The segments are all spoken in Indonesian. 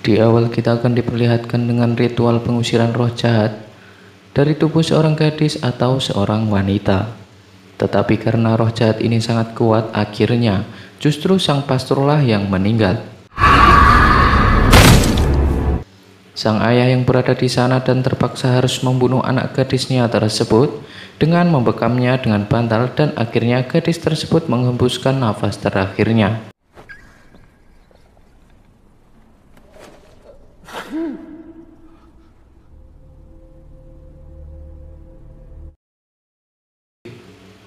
Di awal kita akan diperlihatkan dengan ritual pengusiran roh jahat dari tubuh seorang gadis atau seorang wanita. Tetapi karena roh jahat ini sangat kuat, akhirnya justru sang pastorlah yang meninggal. Sang ayah yang berada di sana dan terpaksa harus membunuh anak gadisnya tersebut dengan membekamnya dengan bantal, dan akhirnya gadis tersebut menghembuskan nafas terakhirnya.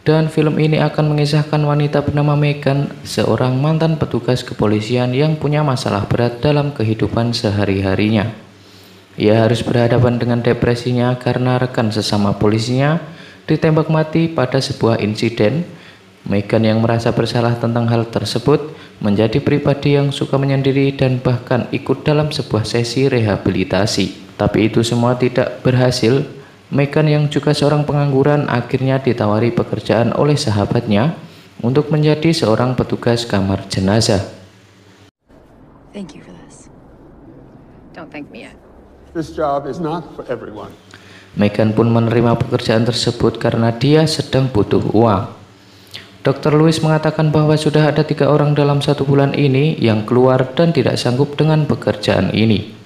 Dan film ini akan mengisahkan wanita bernama Megan, seorang mantan petugas kepolisian yang punya masalah berat dalam kehidupan sehari-harinya. Ia harus berhadapan dengan depresinya karena rekan sesama polisinya ditembak mati pada sebuah insiden. Megan yang merasa bersalah tentang hal tersebut menjadi pribadi yang suka menyendiri dan bahkan ikut dalam sebuah sesi rehabilitasi. Tapi itu semua tidak berhasil. Megan yang juga seorang pengangguran akhirnya ditawari pekerjaan oleh sahabatnya untuk menjadi seorang petugas kamar jenazah. Thank you for this. Don't thank me yet. This job is not for everyone. Megan pun menerima pekerjaan tersebut karena dia sedang butuh uang. Dr. Lewis mengatakan bahwa sudah ada 3 orang dalam 1 bulan ini yang keluar dan tidak sanggup dengan pekerjaan ini.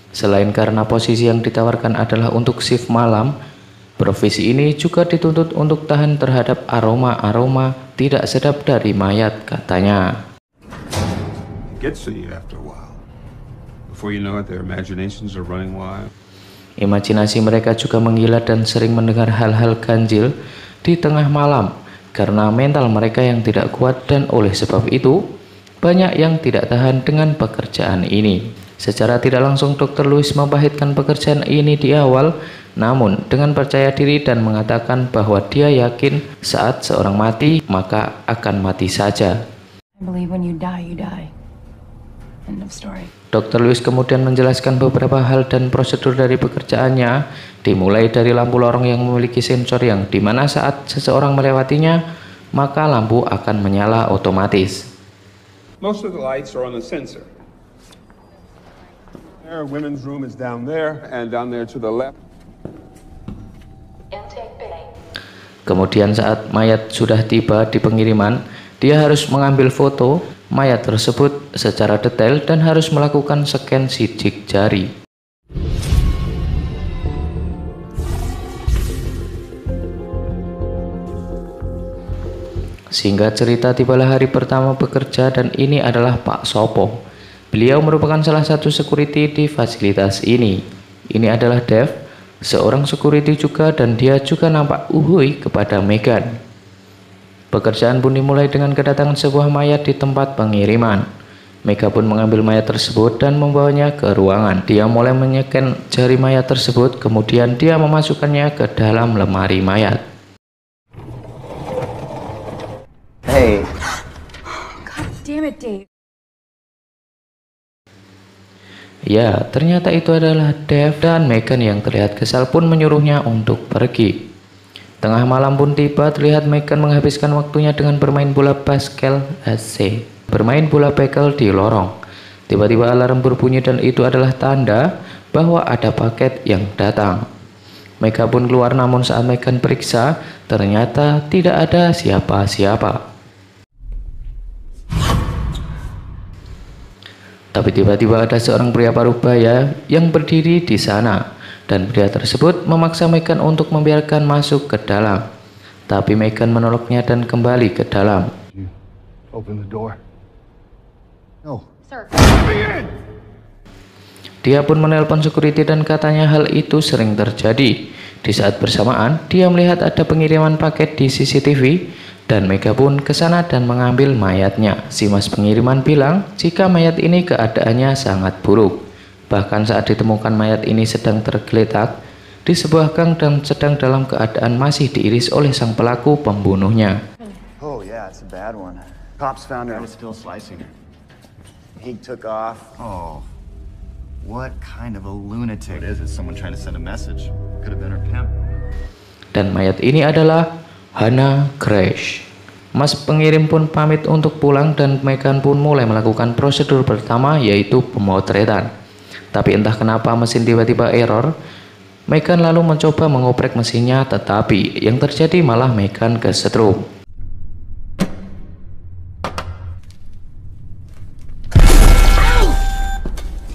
Selain karena posisi yang ditawarkan adalah untuk shift malam, profesi ini juga dituntut untuk tahan terhadap aroma-aroma tidak sedap dari mayat, katanya. Gets to you after a while. Before you know it, their imaginations are running wild. Imajinasi mereka juga menggila dan sering mendengar hal-hal ganjil di tengah malam karena mental mereka yang tidak kuat, dan oleh sebab itu banyak yang tidak tahan dengan pekerjaan ini. Secara tidak langsung Dr. Lewis membahitkan pekerjaan ini di awal, namun dengan percaya diri dan mengatakan bahwa dia yakin saat seorang mati maka akan mati saja. I believe when you die, you die. End of story. Dr. Lewis kemudian menjelaskan beberapa hal dan prosedur dari pekerjaannya, dimulai dari lampu lorong yang memiliki sensor yang dimana saat seseorang melewatinya maka lampu akan menyala otomatis. Most of the lights are on the sensor. Their women's room is down there, and down there to the left. Kemudian saat mayat sudah tiba di pengiriman, dia harus mengambil foto mayat tersebut secara detail dan harus melakukan scan sidik jari. Singkat cerita, tibalah hari pertama bekerja dan ini adalah Pak Sopo. Beliau merupakan salah satu security di fasilitas ini. Ini adalah Dave, seorang security juga, dan dia juga nampak uhuy kepada Megan. Pekerjaan pun dimulai dengan kedatangan sebuah mayat di tempat pengiriman. Megan pun mengambil mayat tersebut dan membawanya ke ruangan. Dia mulai menyeken jari mayat tersebut, kemudian dia memasukkannya ke dalam lemari mayat. Hey. God damn it, Dave. Ya, ternyata itu adalah Dave, dan Megan yang terlihat kesal pun menyuruhnya untuk pergi. Tengah malam pun tiba, terlihat Megan menghabiskan waktunya dengan bermain bola basket bermain bola bekel di lorong. Tiba-tiba alarm berbunyi dan itu adalah tanda bahwa ada paket yang datang. Megan pun keluar, namun saat Megan periksa, ternyata tidak ada siapa-siapa. Tapi tiba-tiba ada seorang pria paruh baya yang berdiri di sana, dan pria tersebut memaksa Megan untuk membiarkan masuk ke dalam. Tapi Megan menolaknya dan kembali ke dalam. Open the door. No. Sir. Dia pun menelpon security dan katanya hal itu sering terjadi. Di saat bersamaan, dia melihat ada pengiriman paket di CCTV, dan Megan pun ke sana dan mengambil mayatnya. Si mas pengiriman bilang jika mayat ini keadaannya sangat buruk. Bahkan saat ditemukan mayat ini sedang tergeletak di sebuah gang dan sedang dalam keadaan masih diiris oleh sang pelaku pembunuhnya. Oh yeah, it's a bad one. Cops found her. I was still slicing her. He took off. Oh, what kind of a lunatic? What is it? Someone trying to send a message? Could have been her pimp. Dan mayat ini adalah Hannah Crash. Mas pengirim pun pamit untuk pulang dan Megan pun mulai melakukan prosedur pertama, yaitu pemotretan. Tapi entah kenapa mesin tiba-tiba error. Megan lalu mencoba mengoprek mesinnya, tetapi yang terjadi malah Megan kesetrum.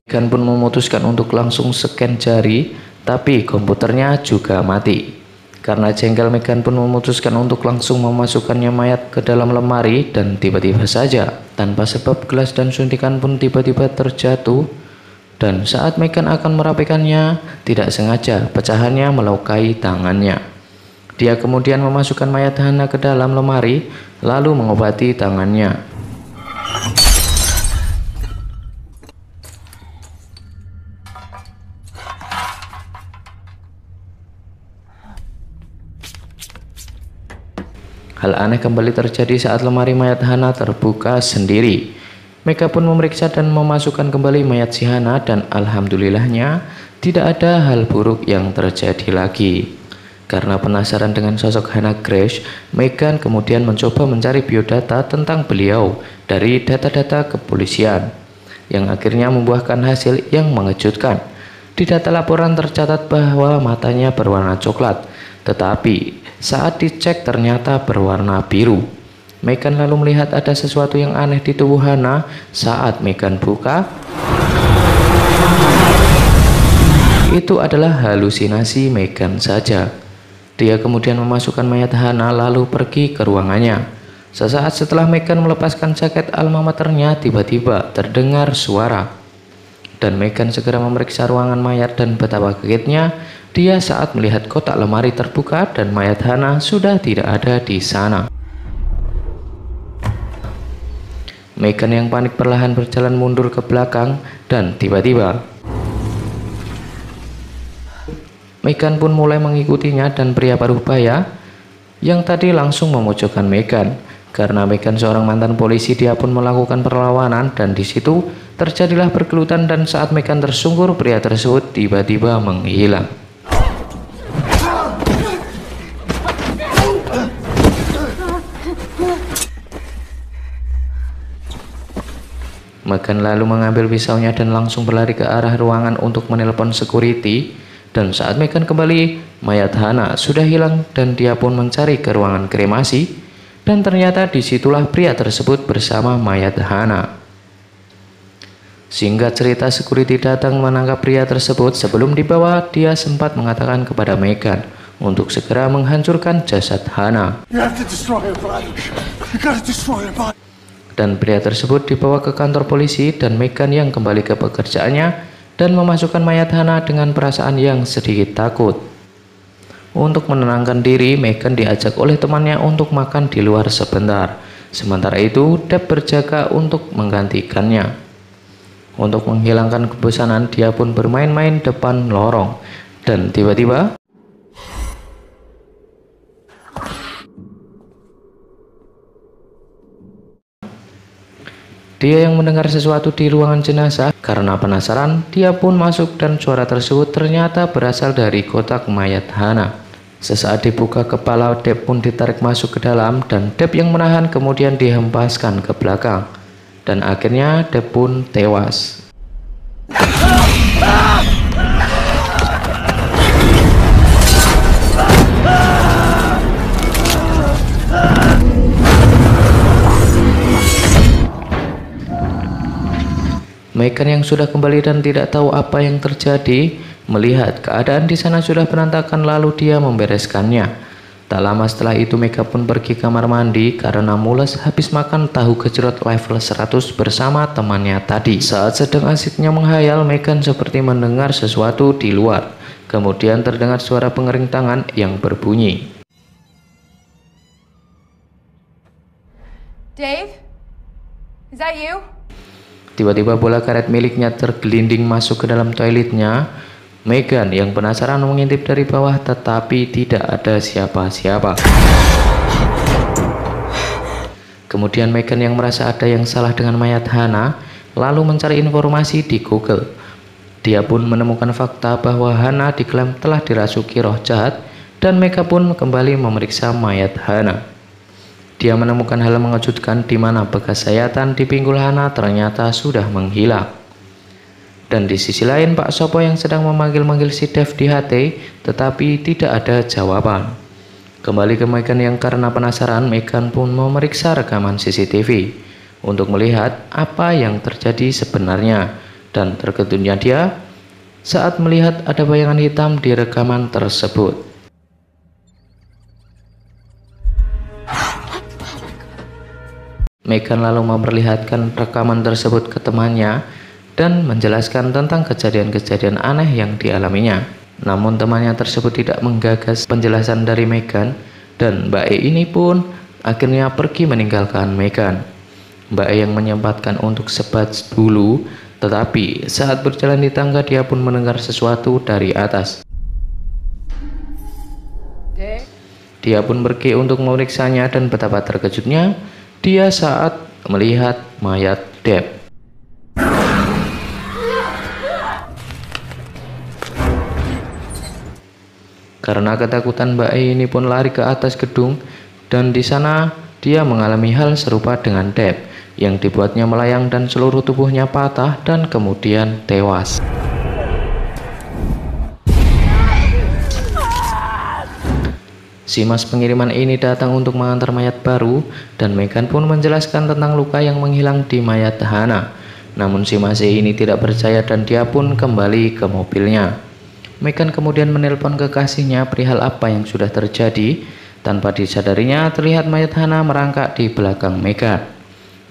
Megan pun memutuskan untuk langsung scan jari, tapi komputernya juga mati. Karena jengkel, Megan pun memutuskan untuk langsung memasukkannya mayat ke dalam lemari, dan tiba-tiba saja tanpa sebab gelas dan suntikan pun tiba-tiba terjatuh. Dan saat Megan akan merapikannya, tidak sengaja pecahannya melukai tangannya. Dia kemudian memasukkan mayat Hana ke dalam lemari, lalu mengobati tangannya. Hal aneh kembali terjadi saat lemari mayat Hana terbuka sendiri. Megan pun memeriksa dan memasukkan kembali mayat si Hana, dan alhamdulillahnya tidak ada hal buruk yang terjadi lagi. Karena penasaran dengan sosok Hannah Grace, Megan kemudian mencoba mencari biodata tentang beliau dari data-data kepolisian, yang akhirnya membuahkan hasil yang mengejutkan. Di data laporan tercatat bahwa matanya berwarna coklat, tetapi saat dicek ternyata berwarna biru. Megan lalu melihat ada sesuatu yang aneh di tubuh Hana. Saat Megan buka, itu adalah halusinasi Megan saja. Dia kemudian memasukkan mayat Hana lalu pergi ke ruangannya. Sesaat setelah Megan melepaskan jaket alma maternya, tiba-tiba terdengar suara. Dan Megan segera memeriksa ruangan mayat, dan betapa kagetnya dia saat melihat kotak lemari terbuka dan mayat Hana sudah tidak ada di sana. Megan yang panik perlahan berjalan mundur ke belakang, dan tiba-tiba Megan pun mulai mengikutinya, dan pria paruh baya yang tadi langsung memojokkan Megan. Karena Megan seorang mantan polisi, dia pun melakukan perlawanan, dan di situ terjadilah pergelutan, dan saat Megan tersungkur, pria tersebut tiba-tiba menghilang. Megan lalu mengambil pisaunya dan langsung berlari ke arah ruangan untuk menelpon security. Dan saat Megan kembali, mayat Hana sudah hilang, dan dia pun mencari ke ruangan kremasi, dan ternyata disitulah pria tersebut bersama mayat Hana. Singkat cerita, security datang menangkap pria tersebut. Sebelum dibawa, dia sempat mengatakan kepada Megan untuk segera menghancurkan jasad Hana. Dan pria tersebut dibawa ke kantor polisi, dan Megan yang kembali ke pekerjaannya dan memasukkan mayat Hana dengan perasaan yang sedikit takut. Untuk menenangkan diri, Megan diajak oleh temannya untuk makan di luar sebentar. Sementara itu, Deb berjaga untuk menggantikannya. Untuk menghilangkan kebosanan, dia pun bermain-main depan lorong, dan tiba-tiba dia yang mendengar sesuatu di ruangan jenazah. Karena penasaran, dia pun masuk, dan suara tersebut ternyata berasal dari kotak mayat Hana. Sesaat dibuka, kepala Deb pun ditarik masuk ke dalam, dan Deb yang menahan kemudian dihempaskan ke belakang. Dan akhirnya Deb pun tewas. Megan yang sudah kembali dan tidak tahu apa yang terjadi, melihat keadaan di sana sudah berantakan, lalu dia membereskannya. Tak lama setelah itu, Megan pun pergi kamar mandi karena mules habis makan tahu gejrot level 100 bersama temannya tadi. Saat sedang asiknya menghayal, Megan seperti mendengar sesuatu di luar. Kemudian terdengar suara pengering tangan yang berbunyi. Dave? Is that you? Tiba-tiba bola karet miliknya tergelinding masuk ke dalam toiletnya. Megan yang penasaran mengintip dari bawah, tetapi tidak ada siapa-siapa. Kemudian Megan yang merasa ada yang salah dengan mayat Hana, lalu mencari informasi di Google. Dia pun menemukan fakta bahwa Hana diklaim telah dirasuki roh jahat, dan Megan pun kembali memeriksa mayat Hana. Dia menemukan hal mengejutkan di mana bekas sayatan di pinggul Hana ternyata sudah menghilang. Dan di sisi lain Pak Sopo yang sedang memanggil-manggil si Dev di HT, tetapi tidak ada jawaban. Kembali ke Megan yang karena penasaran, Megan pun memeriksa rekaman CCTV untuk melihat apa yang terjadi sebenarnya. Dan terkejutnya dia saat melihat ada bayangan hitam di rekaman tersebut. Megan lalu memperlihatkan rekaman tersebut ke temannya dan menjelaskan tentang kejadian-kejadian aneh yang dialaminya. Namun temannya tersebut tidak menggagas penjelasan dari Megan, dan Mbak E ini pun akhirnya pergi meninggalkan Megan. Mbak E yang menyempatkan untuk sebat dulu, tetapi saat berjalan di tangga dia pun mendengar sesuatu dari atas. Dia pun pergi untuk memeriksanya, dan betapa terkejutnya dia saat melihat mayat Dev. Karena ketakutan, Mbak E ini pun lari ke atas gedung, dan di sana dia mengalami hal serupa dengan Dev yang dibuatnya melayang dan seluruh tubuhnya patah dan kemudian tewas. Si mas pengiriman ini datang untuk mengantar mayat baru, dan Megan pun menjelaskan tentang luka yang menghilang di mayat Hana. Namun si mas ini tidak percaya dan dia pun kembali ke mobilnya. Megan kemudian menelpon kekasihnya perihal apa yang sudah terjadi. Tanpa disadarinya, terlihat mayat Hana merangkak di belakang Megan.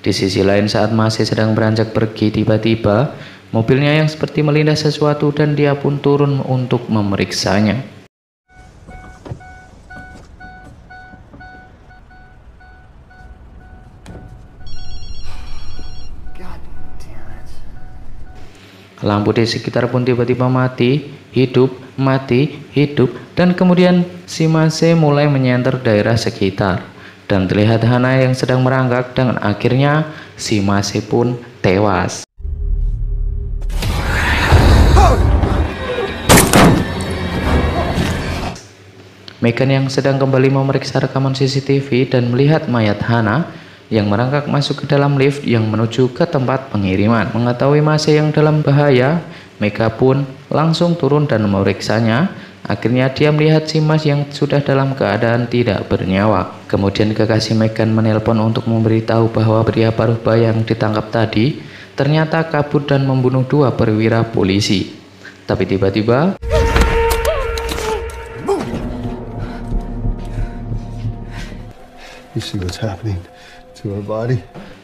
Di sisi lain, saat masih sedang beranjak pergi, tiba-tiba mobilnya yang seperti melindas sesuatu dan dia pun turun untuk memeriksanya. Lampu di sekitar pun tiba-tiba mati, hidup, dan kemudian si Mase mulai menyenter daerah sekitar. Dan terlihat Hana yang sedang merangkak, dan akhirnya si Mase pun tewas. Megan yang sedang kembali memeriksa rekaman CCTV dan melihat mayat Hana yang merangkak masuk ke dalam lift yang menuju ke tempat pengiriman. Mengetahui Mase yang dalam bahaya, Megan pun langsung turun dan memeriksanya. Akhirnya dia melihat si Mas yang sudah dalam keadaan tidak bernyawa. Kemudian kekasih Megan menelpon untuk memberitahu bahwa pria parubaya yang ditangkap tadi ternyata kabur dan membunuh 2 perwira polisi. Tapi tiba-tiba You see what's happening to our body?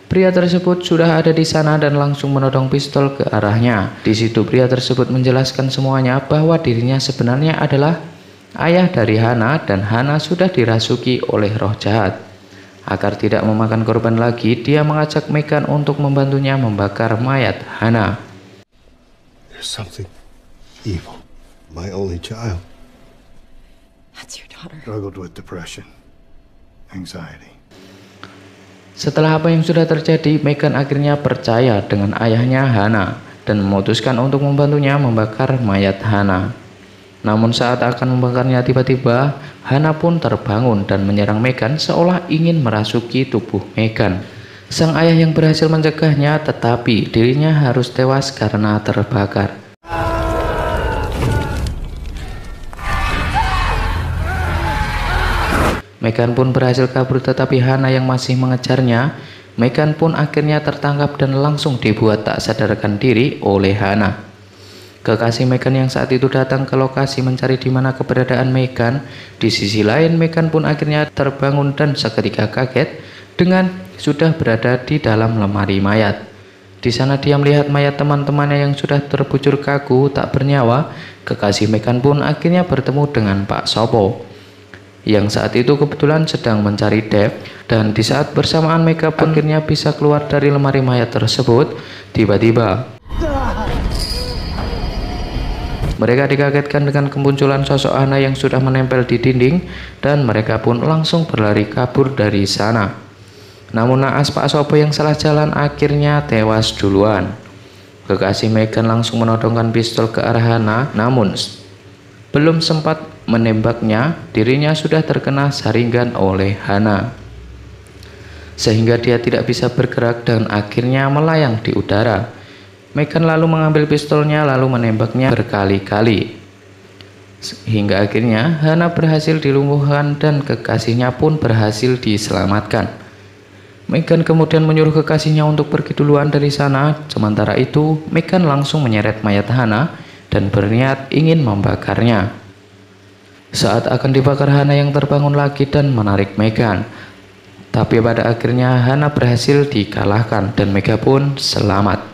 pria tersebut sudah ada di sana dan langsung menodong pistol ke arahnya. Di situ pria tersebut menjelaskan semuanya bahwa dirinya sebenarnya adalah ayah dari Hana dan Hana sudah dirasuki oleh roh jahat. Agar tidak memakan korban lagi, dia mengajak Megan untuk membantunya membakar mayat Hana. There's something evil. My only child That's your daughter. struggled with depression, anxiety. Setelah apa yang sudah terjadi, Megan akhirnya percaya dengan ayahnya Hana dan memutuskan untuk membantunya membakar mayat Hana. Namun saat akan membakarnya, tiba-tiba Hana pun terbangun dan menyerang Megan seolah ingin merasuki tubuh Megan. Sang ayah yang berhasil mencegahnya, tetapi dirinya harus tewas karena terbakar. Megan pun berhasil kabur, tetapi Hana yang masih mengejarnya. Megan pun akhirnya tertangkap dan langsung dibuat tak sadarkan diri oleh Hana. Kekasih Megan yang saat itu datang ke lokasi mencari di mana keberadaan Megan. Di sisi lain, Megan pun akhirnya terbangun dan seketika kaget dengan sudah berada di dalam lemari mayat. Di sana dia melihat mayat teman-temannya yang sudah terbujur kaku tak bernyawa. Kekasih Megan pun akhirnya bertemu dengan Pak Sopo yang saat itu kebetulan sedang mencari Dev, dan di saat bersamaan Megan pun akhirnya bisa keluar dari lemari mayat tersebut. Tiba-tiba mereka dikagetkan dengan kemunculan sosok Hana yang sudah menempel di dinding, dan mereka pun langsung berlari kabur dari sana. Namun naas Pak Sopo yang salah jalan akhirnya tewas duluan. Kekasih Megan langsung menodongkan pistol ke arah Hana, namun belum sempat menembaknya, dirinya sudah terkena saringan oleh Hana, sehingga dia tidak bisa bergerak dan akhirnya melayang di udara. Megan lalu mengambil pistolnya lalu menembaknya berkali-kali. Hingga akhirnya Hana berhasil dilumpuhkan dan kekasihnya pun berhasil diselamatkan. Megan kemudian menyuruh kekasihnya untuk pergi duluan dari sana. Sementara itu, Megan langsung menyeret mayat Hana dan berniat ingin membakarnya. Saat akan dibakar, Hana yang terbangun lagi dan menarik Megan. Tapi pada akhirnya Hana berhasil dikalahkan dan Megan pun selamat.